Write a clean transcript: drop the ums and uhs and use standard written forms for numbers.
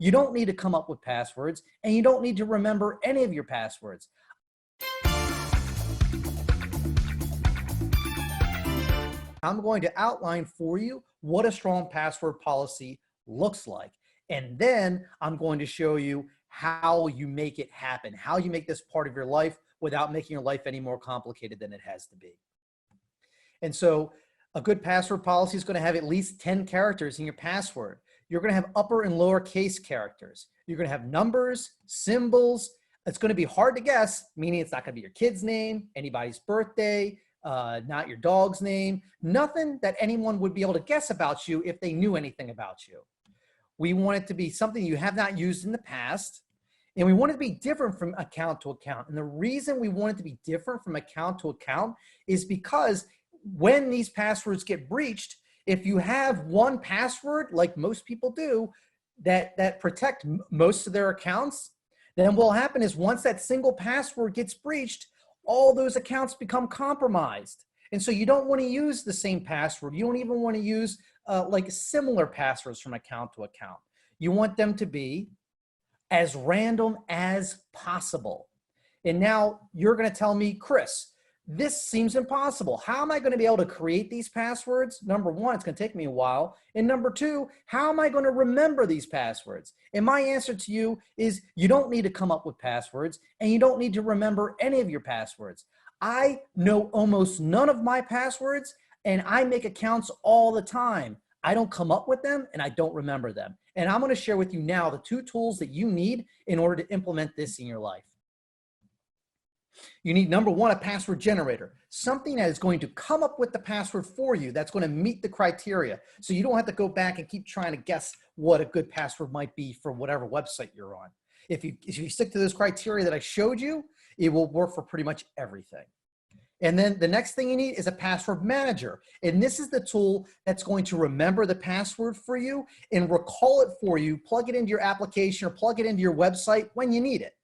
You don't need to come up with passwords, and you don't need to remember any of your passwords. I'm going to outline for you what a strong password policy looks like. And then I'm going to show you how you make it happen, how you make this part of your life without making your life any more complicated than it has to be. And so a good password policy is going to have at least 10 characters in your password. You're going to have upper and lower case characters. You're going to have numbers, symbols. It's going to be hard to guess, meaning it's not going to be your kid's name, anybody's birthday, not your dog's name, nothing that anyone would be able to guess about you if they knew anything about you. We want it to be something you have not used in the past, and we want it to be different from account to account. And the reason we want it to be different from account to account is because when these passwords get breached, if you have one password, like most people do, that protect most of their accounts, then what will happen is once that single password gets breached, all those accounts become compromised. And so you don't want to use the same password. You don't even want to use like similar passwords from account to account. You want them to be as random as possible. And now you're going to tell me, Chris, this seems impossible. How am I going to be able to create these passwords? Number one, it's going to take me a while. And number two, how am I going to remember these passwords? And my answer to you is you don't need to come up with passwords, and you don't need to remember any of your passwords. I know almost none of my passwords, and I make accounts all the time. I don't come up with them, and I don't remember them. And I'm going to share with you now the 2 tools that you need in order to implement this in your life. You need, number one, a password generator, something that is going to come up with the password for you that's going to meet the criteria. So you don't have to go back and keep trying to guess what a good password might be for whatever website you're on. If you stick to those criteria that I showed you, it will work for pretty much everything. And then the next thing you need is a password manager. And this is the tool that's going to remember the password for you and recall it for you, plug it into your application or plug it into your website when you need it.